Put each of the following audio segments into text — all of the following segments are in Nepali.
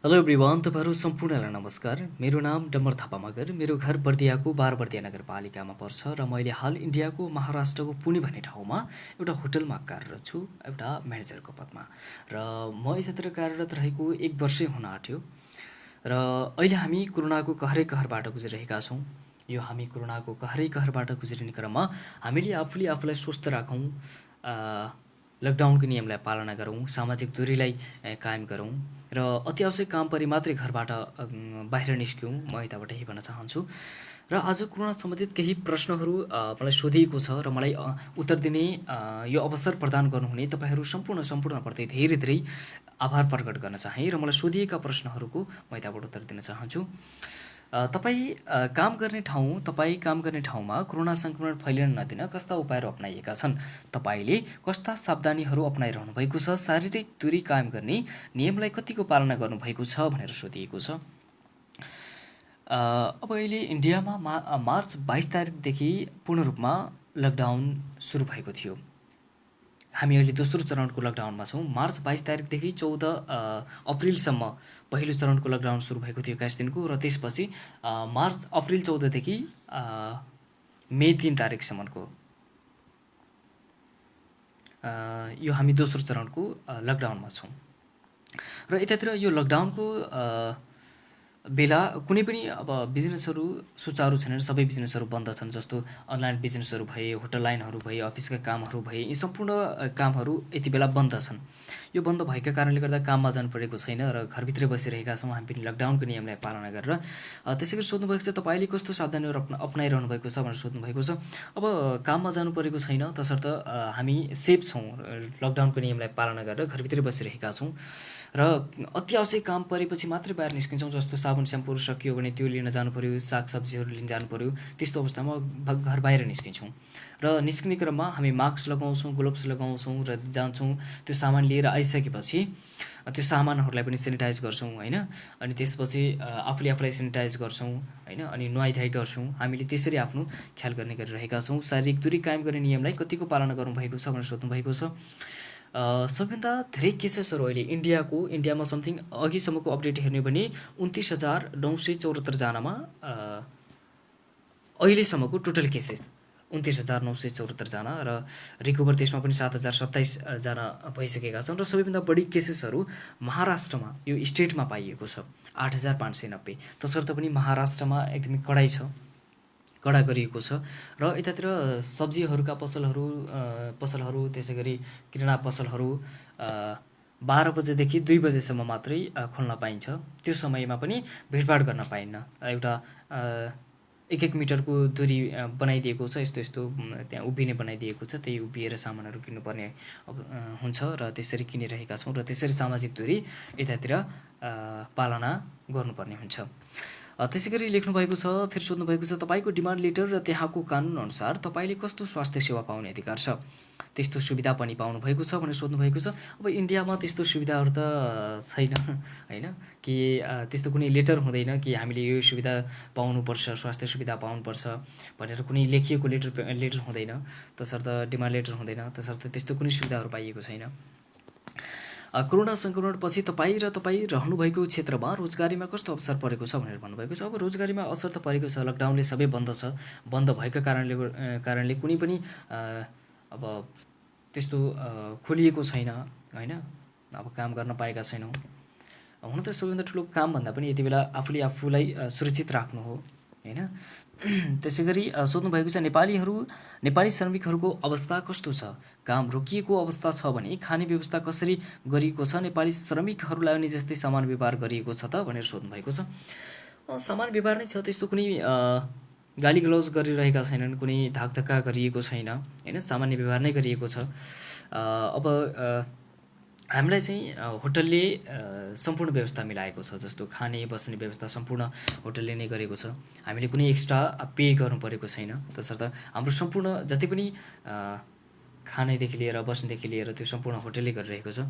हेलो एभ्रिवान, तपाईँहरू सम्पूर्णलाई नमस्कार। मेरो नाम डम्बर थापा मगर। मेरो घर बर्दियाको बारबर्दिया नगरपालिकामा पर्छ र मैले हाल इन्डियाको महाराष्ट्रको पुणे भन्ने ठाउँमा एउटा होटलमा कार्यरत छु, एउटा म्यानेजरको पदमा। र म यतातिर कार्यरत रहेको 1 वर्षै हुन आँट्यो र अहिले हामी कोरोनाको कहरै कहरबाट गुजिरहेका छौँ। यो हामी कोरोनाको कहरै कहरबाट गुज्रिने क्रममा हामीले आफूलाई स्वस्थ राखौँ, लकडाउनको नियमलाई पालना गरौँ, सामाजिक दूरीलाई कायम गरौँ र अति आवश्यक काम परे मात्रै घरबाट बाहिर निस्क्यौँ, म यताबाट यही भन्न चाहन्छु। र आज कोरोना सम्बन्धित केही प्रश्नहरू मलाई सोधिएको छ र मलाई उत्तर दिने यो अवसर प्रदान गर्नुहुने तपाईँहरू सम्पूर्णप्रति धेरै धेरै आभार प्रकट गर्न चाहेँ र मलाई सोधिएका प्रश्नहरूको म यताबाट उत्तर दिन चाहन्छु। तपाईँ काम गर्ने ठाउँमा कोरोना सङ्क्रमण फैलिन नदिन कस्ता उपायहरू अपनाइएका छन्? तपाईँले कस्ता सावधानीहरू अपनाइरहनु भएको छ? शारीरिक दूरी कायम गर्ने नियमलाई कतिको पालना गर्नुभएको छ भनेर सोधिएको छ। अब अहिले इन्डियामा मार्च 22 तारिकदेखि पूर्ण रूपमा लकडाउन सुरु भएको थियो। हामी अहिले दोस्रो चरणको लकडाउनमा छौँ। मार्च 22 तारिकदेखि 14 अप्रिलसम्म पहिलो चरणको लकडाउन सुरु भएको थियो 21 दिनको, र त्यसपछि अप्रिल 14 देखि मे 3 तारिकसम्मको यो हामी दोस्रो चरणको लकडाउनमा छौँ। र यतातिर यो लकडाउनको बेला कुनै पनि अब बिजनेसहरू सुचारू छैनन्, सबै बिजनेसहरू बन्द छन्। जस्तो अनलाइन बिजनेसहरू भए, होटल लाइनहरू भए, अफिसका कामहरू भए, यी सम्पूर्ण कामहरू यति बेला बन्द छन्। यो बन्द भएका कारणले गर्दा काममा जानु परेको छैन र घरभित्रै बसिरहेका छौँ हामी पनि लकडाउनको नियमलाई पालना गरेर। त्यसै गरी सोध्नुभएको छ तपाईँले कस्तो सावधानीहरू अपनाइरहनु भएको छ भनेर सोध्नुभएको छ। अब काममा जानु परेको छैन, तसर्थ हामी सेफ छौँ, लकडाउनको नियमलाई पालना गरेर घरभित्रै बसिरहेका छौँ र अति आवश्यक काम परेपछि मात्रै बाहिर निस्किन्छौँ। जस्तो साबुन स्याम्पूहरू सकियो भने त्यो लिन जानु पऱ्यो, सागसब्जीहरू लिन जानु पऱ्यो, त्यस्तो अवस्थामा घर बाहिर निस्किन्छौँ। र निस्किने क्रममा हामी मास्क लगाउँछौँ, ग्लोभ्स लगाउँछौँ र जान्छौँ। त्यो सामान लिएर आइसकेपछि त्यो सामानहरूलाई पनि सेनिटाइज गर्छौँ, होइन। अनि त्यसपछि आफूलाई सेनिटाइज गर्छौँ, होइन। अनि नुहाइधुवाइ गर्छौँ। हामीले त्यसरी आफ्नो ख्याल गर्ने गरिरहेका छौँ। शारीरिक दूरी कायम गर्ने नियमलाई कतिको पालना गर्नुभएको छ भनेर सोध्नुभएको छ। सबैभन्दा धेरै केसेसहरू अहिले इन्डियामा समथिङ अघिसम्मको अपडेट हेर्ने भने 29,974 जनामा अहिलेसम्मको टोटल केसेस 29,974 जना, र रिकभर त्यसमा पनि 7,027 जना भइसकेका छन्। र सबैभन्दा बढी केसेसहरू महाराष्ट्रमा, यो स्टेटमा पाइएको छ 8,590। तसर्थ पनि महाराष्ट्रमा एकदमै कडा गरिएको छ। र यतातिर सब्जीहरूका पसलहरू त्यसै गरी किराना पसलहरू 12 बजेदेखि 2 बजेसम्म मात्रै खोल्न पाइन्छ। त्यो समयमा पनि भिडभाड गर्न पाइन्न। एउटा 1 मिटरको दूरी बनाइदिएको छ, यस्तो त्यहाँ उभिने बनाइदिएको छ। त्यही उभिएर सामानहरू किन्नुपर्ने हुन्छ र त्यसरी किनिरहेका छौँ र त्यसरी सामाजिक दूरी यतातिर पालना गर्नुपर्ने हुन्छ। त्यसै गरी लेख्नुभएको छ, फेरि सोध्नुभएको छ तपाईँको डिमान्ड लेटर र त्यहाँको कानुनअनुसार तपाईँले कस्तो स्वास्थ्य सेवा पाउने अधिकार छ, त्यस्तो सुविधा पनि पाउनुभएको छ भनेर सोध्नुभएको छ। अब इन्डियामा त्यस्तो सुविधाहरू त छैन, होइन। कि त्यस्तो कुनै लेटर हुँदैन कि हामीले यो सुविधा पाउनुपर्छ, स्वास्थ्य सुविधा पाउनुपर्छ भनेर कुनै लेखिएको लेटर हुँदैन, तसर्थ डिमान्ड लेटर हुँदैन, तसर्थ त्यस्तो कुनै सुविधाहरू पाइएको छैन। कोरोना सङ्क्रमणपछि तपाईँ रहनुभएको क्षेत्रमा रोजगारीमा कस्तो अवसर परेको छ भनेर भन्नुभएको छ। अब रोजगारीमा असर त परेको छ, लकडाउनले सबै बन्द छ। बन्द भएका कारणले कुनै पनि अब त्यस्तो खोलिएको छैन, होइन। अब काम गर्न पाएका छैनौँ। हुन त सबैभन्दा ठुलो कामभन्दा पनि यति बेला आफूलाई सुरक्षित राख्नु हो, होइन। त्यसै गरी सोध्नुभएको छ नेपाली श्रमिकहरूको अवस्था कस्तो छ, काम रोकिएको अवस्था छ भने खाने व्यवस्था कसरी गरिएको छ, नेपाली श्रमिकहरूलाई नि जस्तै समान व्यवहार गरिएको छ त भनेर सोध्नुभएको छ। समान व्यवहार नै छ, त्यस्तो कुनै गाली गलौज गरिरहेका छैनन्, कुनै धाकधक्का गरिएको छैन, होइन। सामान्य व्यवहार नै गरिएको छ। अब हामीलाई चाहिँ होटलले सम्पूर्ण व्यवस्था मिलाएको छ। जस्तो खाने बस्ने व्यवस्था सम्पूर्ण होटलले नै गरेको छ। हामीले कुनै एक्स्ट्रा पे गर्नु परेको छैन। तसर्थ हाम्रो सम्पूर्ण जति पनि खानेदेखि लिएर बस्नेदेखि लिएर त्यो सम्पूर्ण होटलले गरिरहेको छ।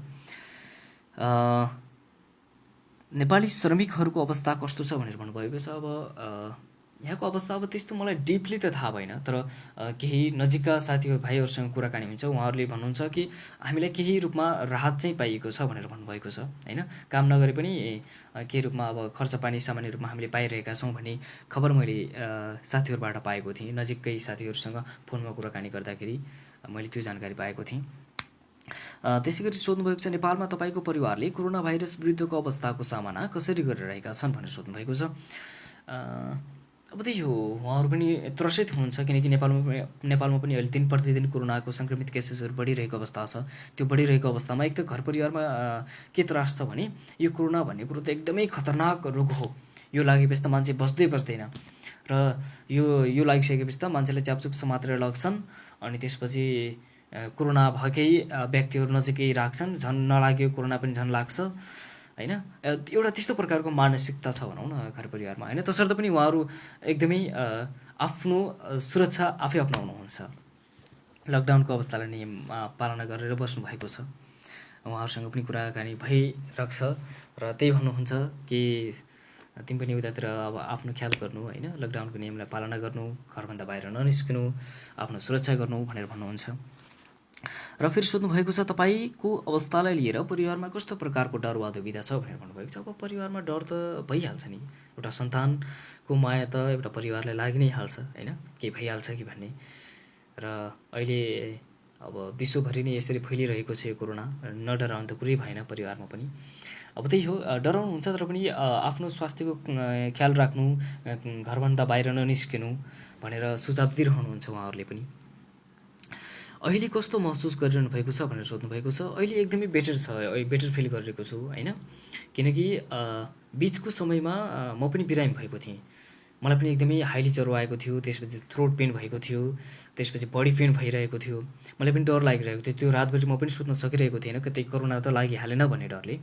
नेपाली श्रमिकहरूको अवस्था कस्तो छ भनेर भन्नुभएको छ। अब यहाँको अवस्था अब त्यस्तो मलाई डिपली त थाहा भएन, तर केही नजिकका साथी भाइहरूसँग कुराकानी हुन्छ, उहाँहरूले भन्नुहुन्छ कि हामीलाई केही रूपमा राहत चाहिँ पाइएको छ भनेर भन्नुभएको छ होइन। काम नगरे पनि केही रूपमा अब खर्च पानी सामान्य रूपमा हामीले पाइरहेका छौँ भन्ने खबर मैले साथीहरूबाट पाएको थिएँ। नजिककै साथीहरूसँग फोनमा कुराकानी गर्दाखेरि मैले त्यो जानकारी पाएको थिएँ। त्यसै गरी सोध्नुभएको छ, नेपालमा तपाईँको परिवारले कोरोना भाइरस विरुद्धको अवस्थाको सामना कसरी गरिरहेका छन् भनेर सोध्नुभएको छ। अब त्यही हो, उहाँहरू पनि त्रसित हुनुहुन्छ किनकि नेपालमा पनि अहिले दिन प्रतिदिन कोरोनाको सङ्क्रमित केसेसहरू बढिरहेको अवस्था छ। त्यो बढिरहेको अवस्थामा एक त घर परिवारमा के त्रास छ भने यो कोरोना भन्ने कुरो त एकदमै खतरनाक रोग हो। यो लागेपछि त मान्छे बस्दैन र यो लागिसकेपछि त मान्छेलाई च्यापचुप्स मात्रै लाग्छन् अनि त्यसपछि कोरोना भएकै व्यक्तिहरू नजिकै राख्छन्, झन् नलाग्यो कोरोना पनि झन् लाग्छ होइन। एउटा त्यस्तो प्रकारको मानसिकता छ भनौँ न घर परिवारमा होइन। तसर्थ पनि उहाँहरू एकदमै आफ्नो सुरक्षा आफै अपनाउनुहुन्छ। लकडाउनको अवस्थालाई नियम पालना गरेर बस्नुभएको छ। उहाँहरूसँग पनि कुराकानी भइरहेको छ र त्यही भन्नुहुन्छ कि तिमी पनि उतातिर अब आफ्नो ख्याल गर्नु होइन, लकडाउनको नियमलाई पालना गर्नु, घरभन्दा बाहिर ननिस्किनु, आफ्नो सुरक्षा गर्नु भनेर भन्नुहुन्छ। र फेरि सोध्नुभएको छ, तपाईँको अवस्थालाई लिएर परिवारमा कस्तो प्रकारको डर वा दुविधा छ भनेर भन्नुभएको छ। अब परिवारमा डर त भइहाल्छ नि, एउटा सन्तानको माया त एउटा परिवारलाई लागि नै हाल्छ होइन, केही भइहाल्छ कि भन्ने। र अहिले अब विश्वभरि नै यसरी फैलिरहेको छ यो कोरोना, नडराउनु त कुरै भएन परिवारमा पनि। अब त्यही हो, डराउनुहुन्छ तर पनि आफ्नो स्वास्थ्यको ख्याल राख्नु, घरभन्दा बाहिर ननिस्किनु भनेर सुझाव दिइरहनुहुन्छ उहाँहरूले पनि। अहिले कस्तो महसुस गरिरहनु भएको छ भनेर सोध्नुभएको छ। अहिले एकदमै बेटर छ, बेटर फिल गरिरहेको छु होइन। किनकि बिचको समयमा म पनि बिरामी भएको थिएँ, मलाई पनि एकदमै हाइली ज्वरो आएको थियो, त्यसपछि थ्रोट पेन भएको थियो, त्यसपछि बडी पेन भइरहेको थियो, मलाई पनि डर लागिरहेको थियो। त्यो रातभरि म पनि सुत्न सकिरहेको थिएन, कतै कोरोना त लागिहालेन भन्ने डरले।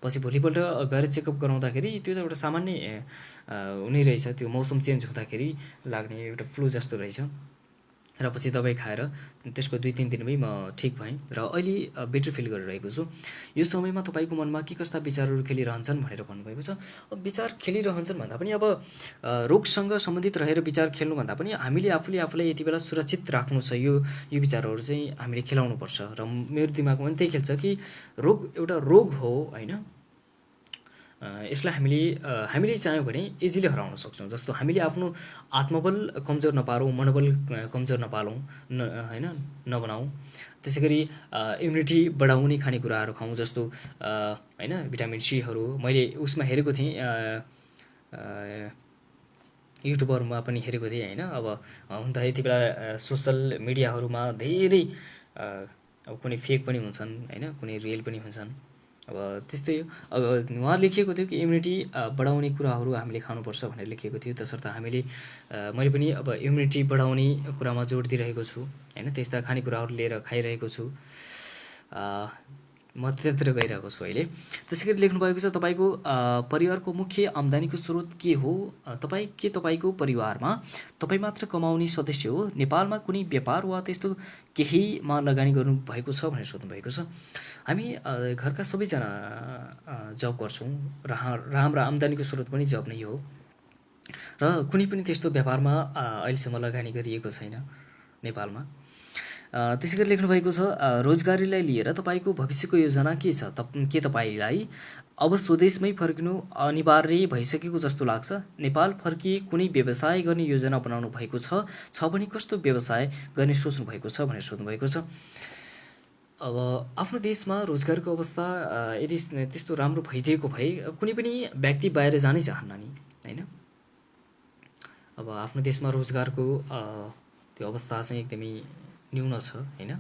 पछि भोलिपल्ट गएर चेकअप गराउँदाखेरि त्यो त एउटा सामान्य हुने रहेछ, त्यो मौसम चेन्ज हुँदाखेरि लाग्ने एउटा फ्लू जस्तो रहेछ। र पछि दबाई खाएर त्यसको 2-3 दिनमै म ठिक भएँ र अहिले बेटर फिल गरिरहेको छु। यो समयमा तपाईँको मनमा के कस्ता विचारहरू खेलिरहन्छन् भनेर भन्नुभएको छ। अब विचार खेलिरहन्छन् भन्दा पनि अब रोगसँग सम्बन्धित रहेर विचार खेल्नुभन्दा पनि हामीले आफूलाई यति बेला सुरक्षित राख्नु छ, यो विचारहरू चाहिँ हामीले खेलाउनुपर्छ। र मेरो दिमागमा पनि त्यही खेल्छ कि रोग एउटा रोग हो होइन, यसलाई हामीले चाह्यौँ भने इजिली हराउन सक्छौँ। जस्तो हामीले आफ्नो आत्मबल कमजोर नपारौँ, मनोबल कमजोर नपारौँ होइन, नबनाऊँ। त्यसै गरी इम्युनिटी बढाउने खानेकुराहरू खाउँ, जस्तो होइन भिटामिन सीहरू मैले उसमा हेरेको थिएँ, युट्युबहरूमा पनि हेरेको थिएँ होइन। अब हुन त यति बेला सोसल मिडियाहरूमा धेरै अब कुनै फेक पनि हुन्छन् होइन, कुनै रियल पनि हुन्छन्। अब त्यस्तै अब उहाँ लेखिएको थियो कि इम्युनिटी बढाउने कुराहरू हामीले खानुपर्छ भनेर लेखिएको थियो। तसर्थ मैले पनि अब इम्युनिटी बढाउने कुरामा जोड दिइरहेको छु होइन, त्यस्ता खानेकुराहरू लिएर खाइरहेको छु, म त्यतातिर गइरहेको छु अहिले। त्यसै गरी लेख्नुभएको छ, तपाईँको परिवारको मुख्य आम्दानीको स्रोत के हो? तपाईँको परिवारमा तपाईँ मात्र कमाउने सदस्य हो? नेपालमा कुनै व्यापार वा त्यस्तो केहीमा लगानी गर्नुभएको छ भनेर सोध्नुभएको छ। हामी घरका सबैजना जब गर्छौँ र हाम्रो आम्दानीको स्रोत पनि जब नै हो र कुनै पनि त्यस्तो व्यापारमा अहिलेसम्म लगानी गरिएको छैन नेपालमा। त्यसै गरी लेख्नुभएको छ, रोजगारीलाई लिएर तपाईँको भविष्यको योजना के छ? के तपाईँलाई अब स्वदेशमै फर्किनु अनिवार्य भइसकेको जस्तो लाग्छ? नेपाल फर्किए कुनै व्यवसाय गर्ने योजना बनाउनु भएको छ भने कस्तो व्यवसाय गर्ने सोच्नु भएको छ भनेर सोध्नुभएको छ। अब आफ्नो देशमा रोजगारको अवस्था यदि त्यस्तो राम्रो भइदिएको भए कुनै पनि व्यक्ति बाहिर जानै चाहन्न नि होइन। अब आफ्नो देशमा रोजगारको त्यो अवस्था चाहिँ एकदमै न्यून छ होइन।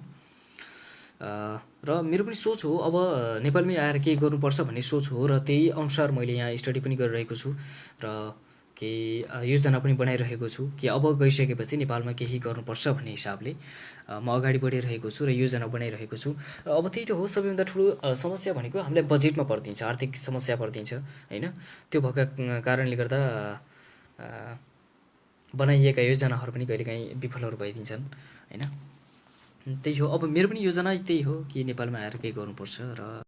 र मेरो पनि सोच हो अब नेपालमै आएर केही गर्नुपर्छ भन्ने सोच हो र त्यही अनुसार मैले यहाँ स्टडी पनि गरिरहेको छु र केही योजना पनि बनाइरहेको छु कि अब गइसकेपछि नेपालमा केही गर्नुपर्छ भन्ने हिसाबले म अगाडि बढिरहेको छु र योजना बनाइरहेको छु। र अब त्यही त हो, सबैभन्दा ठुलो समस्या भनेको हामीलाई बजेटमा परिदिन्छ, आर्थिक समस्या परिदिन्छ होइन। त्यो भएका कारणले गर्दा बनाइएका योजनाहरू पनि कहिलेकाहीँ विफलहरू भइदिन्छन् होइन। त्यही हो, अब मेरो पनि योजना त्यही हो कि नेपालमा आएर केही गर्नुपर्छ र